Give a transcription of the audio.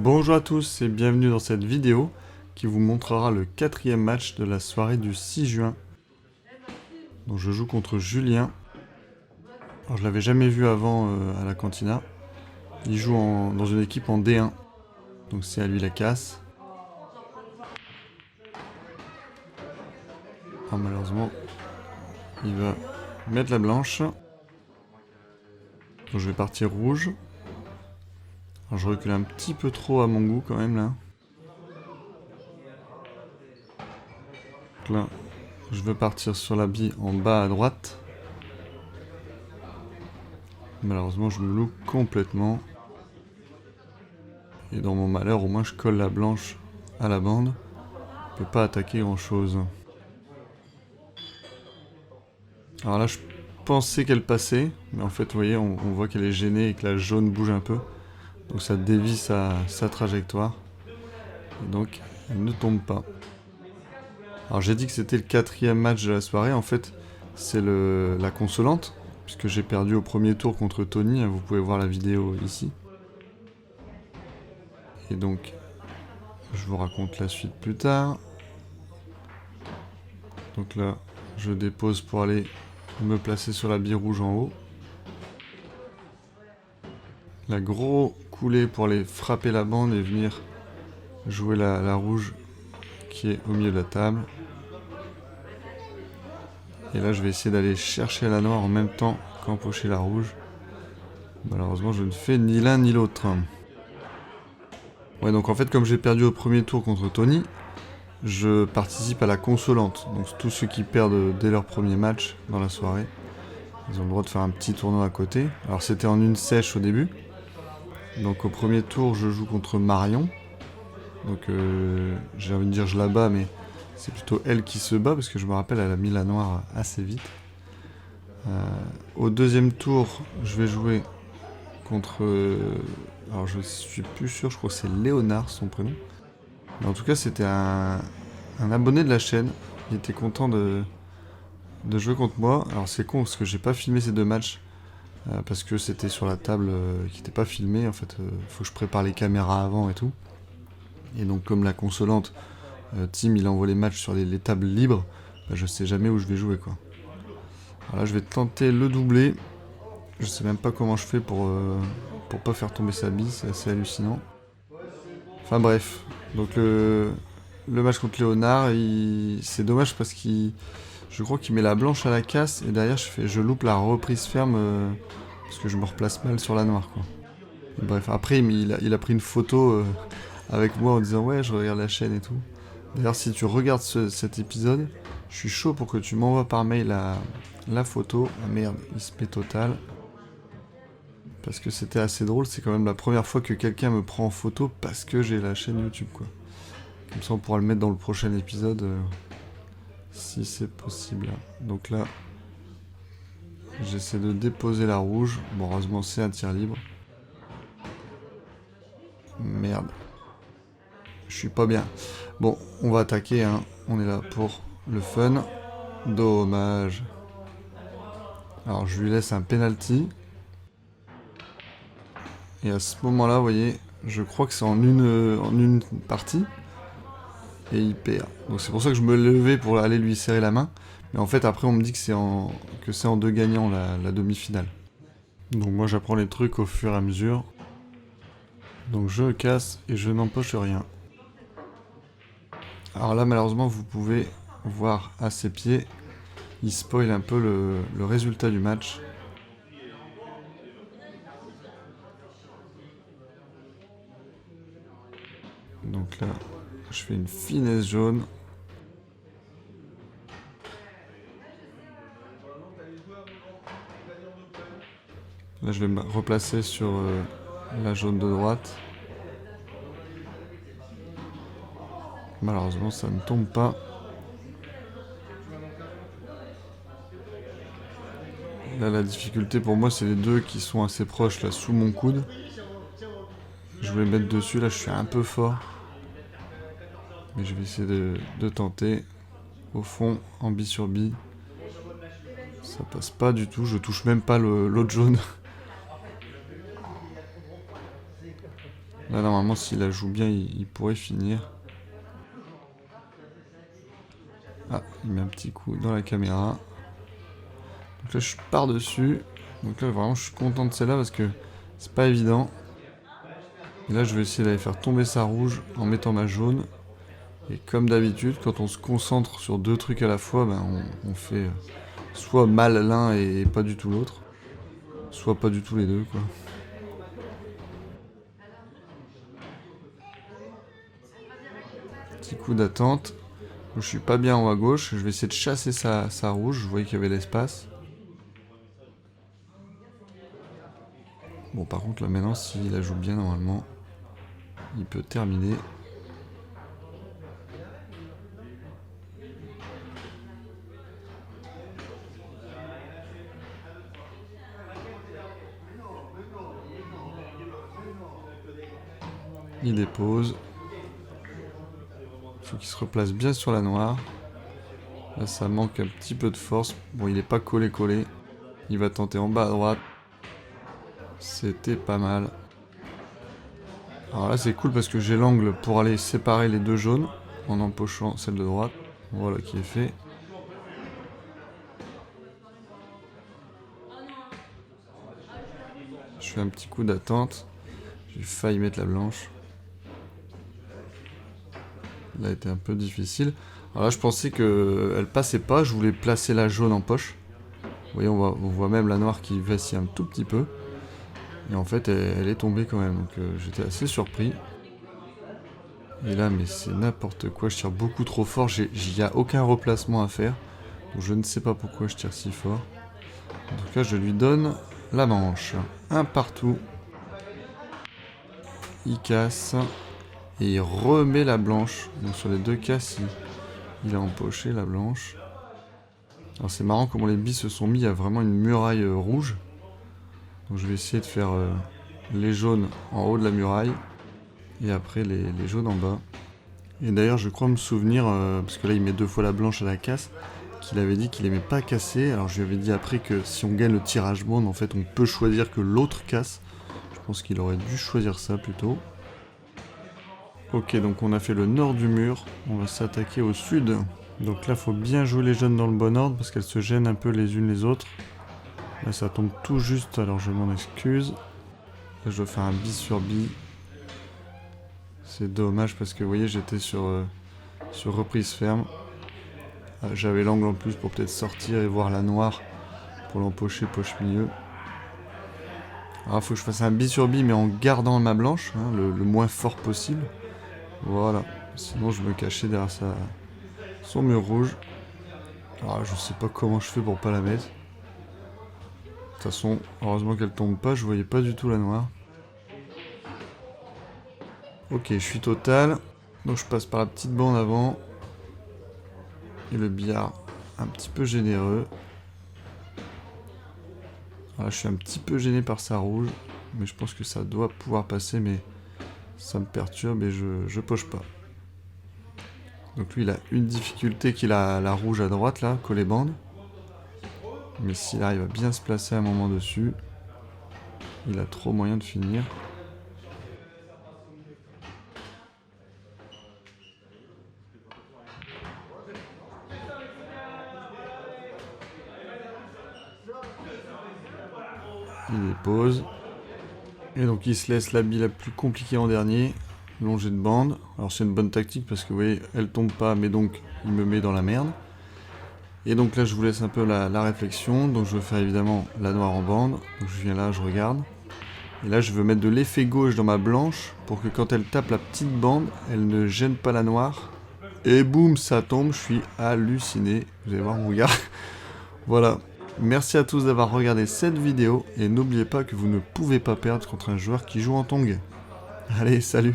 Bonjour à tous et bienvenue dans cette vidéo qui vous montrera le 4e match de la soirée du 6 juin. Donc je joue contre Julien. Alors je l'avais jamais vu avant à la cantina. Il joue dans une équipe en D1. Donc c'est à lui la casse. Alors malheureusement, il va mettre la blanche. Donc je vais partir rouge. Alors je recule un petit peu trop à mon goût quand même là. Donc là, je veux partir sur la bille en bas à droite. Malheureusement, je me loupe complètement. Et dans mon malheur, au moins je colle la blanche à la bande. Je peux pas attaquer grand chose. Alors là, je pensais qu'elle passait, mais en fait, vous voyez, on voit qu'elle est gênée et que la jaune bouge un peu. Donc ça dévie sa trajectoire. Et donc, elle ne tombe pas. Alors j'ai dit que c'était le 4e match de la soirée. En fait, c'est la consolante, puisque j'ai perdu au premier tour contre Tony. Vous pouvez voir la vidéo ici. Et donc, je vous raconte la suite plus tard. Donc là, je dépose pour aller me placer sur la bille rouge en haut. La gros coulée pour aller frapper la bande et venir jouer la rouge qui est au milieu de la table. Et là, je vais essayer d'aller chercher la noire en même temps qu'empocher la rouge. Malheureusement, je ne fais ni l'un ni l'autre. Ouais, donc en fait, comme j'ai perdu au premier tour contre Tony, je participe à la consolante. Donc tous ceux qui perdent dès leur premier match dans la soirée, ils ont le droit de faire un petit tournoi à côté. Alors c'était en une sèche au début. Donc au premier tour, je joue contre Marion. Donc j'ai envie de dire je la bats, mais c'est plutôt elle qui se bat, parce que je me rappelle, elle a mis la noire assez vite. Au deuxième tour, je vais jouer contre... alors je suis plus sûr, je crois que c'est Léonard son prénom. Mais en tout cas, c'était un abonné de la chaîne. Il était content de jouer contre moi. Alors c'est con, parce que j'ai pas filmé ces deux matchs. Parce que c'était sur la table qui n'était pas filmée. En fait, faut que je prépare les caméras avant et tout. Et donc comme la consolante, Tim il envoie les matchs sur les tables libres, bah, je sais jamais où je vais jouer quoi. Alors là je vais tenter le doublé. Je sais même pas comment je fais pour pas faire tomber sa bille, c'est assez hallucinant. Enfin bref, donc le match contre Léonard, c'est dommage parce je crois qu'il met la blanche à la casse et derrière je loupe la reprise ferme parce que je me replace mal sur la noire quoi. Et bref, après il a pris une photo avec moi en disant ouais je regarde la chaîne et tout. D'ailleurs si tu regardes cet épisode, je suis chaud pour que tu m'envoies par mail la photo. Ah merde, il se met total. Parce que c'était assez drôle, c'est quand même la première fois que quelqu'un me prend en photo parce que j'ai la chaîne YouTube quoi. Comme ça on pourra le mettre dans le prochain épisode si c'est possible. Donc là, j'essaie de déposer la rouge. Bon heureusement c'est un tir libre. Merde. Je suis pas bien. Bon, on va attaquer, hein. On est là pour le fun. Dommage. Alors je lui laisse un penalty. Et à ce moment-là, vous voyez, je crois que c'est en une partie. Et il perd. Donc c'est pour ça que je me levais pour aller lui serrer la main. Mais en fait, après, on me dit que c'est en deux gagnants la demi-finale. Donc moi, j'apprends les trucs au fur et à mesure. Donc je casse et je n'empoche rien. Alors là, malheureusement, vous pouvez voir à ses pieds, il spoil un peu le résultat du match. Donc là, je fais une finesse jaune. Là, je vais me replacer sur la jaune de droite. Malheureusement, ça ne tombe pas. Là, la difficulté pour moi, c'est les deux qui sont assez proches, là, sous mon coude. Je voulais mettre dessus, là, je suis un peu fort. Mais je vais essayer de tenter. Au fond, en bille sur bille. Ça passe pas du tout, je touche même pas l'autre jaune. Là, normalement, s'il la joue bien, il pourrait finir. Ah, il met un petit coup dans la caméra. Donc là, je pars dessus. Donc là, vraiment, je suis content de celle-là parce que c'est pas évident. Et là, je vais essayer d'aller faire tomber sa rouge en mettant ma jaune. Et comme d'habitude, quand on se concentre sur deux trucs à la fois, ben, on fait soit mal l'un et pas du tout l'autre. Soit pas du tout les deux, quoi. Petit coup d'attente. Je suis pas bien en haut à gauche. Je vais essayer de chasser sa rouge. Je voyais qu'il y avait l'espace. Bon, par contre, là maintenant, s'il la joue bien, normalement, il peut terminer. Il dépose. Il faut qu'il se replace bien sur la noire. Là, ça manque un petit peu de force. Bon, il n'est pas collé. Il va tenter en bas à droite. C'était pas mal. Alors là, c'est cool parce que j'ai l'angle pour aller séparer les deux jaunes en empochant celle de droite. Voilà qui est fait. Je fais un petit coup d'attente. J'ai failli mettre la blanche. Là, était un peu difficile. Alors là, je pensais qu'elle passait pas. Je voulais placer la jaune en poche. Vous voyez, on voit même la noire qui vacille un tout petit peu. Et en fait, elle est tombée quand même. Donc j'étais assez surpris. Et là, mais c'est n'importe quoi. Je tire beaucoup trop fort. Il n'y a aucun replacement à faire. Donc je ne sais pas pourquoi je tire si fort. En tout cas, je lui donne la manche. Un partout. Il casse. Et il remet la blanche. Donc sur les deux casses, il a empoché la blanche. Alors c'est marrant comment les billes se sont mis. Il y a vraiment une muraille rouge. Donc je vais essayer de faire les jaunes en haut de la muraille. Et après les jaunes en bas. Et d'ailleurs je crois me souvenir, parce que là il met 2 fois la blanche à la casse, qu'il avait dit qu'il aimait pas casser. Alors je lui avais dit après que si on gagne le tirage bande, en fait on peut choisir que l'autre casse. Je pense qu'il aurait dû choisir ça plutôt. Ok, donc on a fait le nord du mur, on va s'attaquer au sud. Donc là faut bien jouer les jaunes dans le bon ordre parce qu'elles se gênent un peu les unes les autres. Là ça tombe tout juste, alors je m'en excuse. Là je dois faire un bis sur bi. C'est dommage parce que vous voyez j'étais sur reprise ferme. J'avais l'angle en plus pour peut-être sortir et voir la noire pour l'empocher poche milieu. Alors il faut que je fasse un bi sur bi mais en gardant ma blanche, hein, le moins fort possible. Voilà, sinon je me cachais derrière son mur rouge. Alors je sais pas comment je fais pour pas la mettre. De toute façon, heureusement qu'elle tombe pas, je voyais pas du tout la noire. Ok, je suis total. Donc je passe par la petite bande avant. Et le billard un petit peu généreux. Voilà, je suis un petit peu gêné par sa rouge. Mais je pense que ça doit pouvoir passer, mais ça me perturbe et je poche pas. Donc lui il a une difficulté qu'il a la rouge à droite là, collée bande. Mais s'il arrive à bien se placer un moment dessus, il a trop moyen de finir. Il dépose. Et donc il se laisse la bille la plus compliquée en dernier. Longée de bande. Alors c'est une bonne tactique parce que vous voyez, elle tombe pas, mais donc il me met dans la merde. Et donc là je vous laisse un peu la réflexion. Donc je vais faire évidemment la noire en bande. Donc je viens là, je regarde. Et là je veux mettre de l'effet gauche dans ma blanche pour que quand elle tape la petite bande, elle ne gêne pas la noire. Et boum, ça tombe, je suis halluciné. Vous allez voir mon regard. Voilà. Merci à tous d'avoir regardé cette vidéo et n'oubliez pas que vous ne pouvez pas perdre contre un joueur qui joue en tongue. Allez, salut!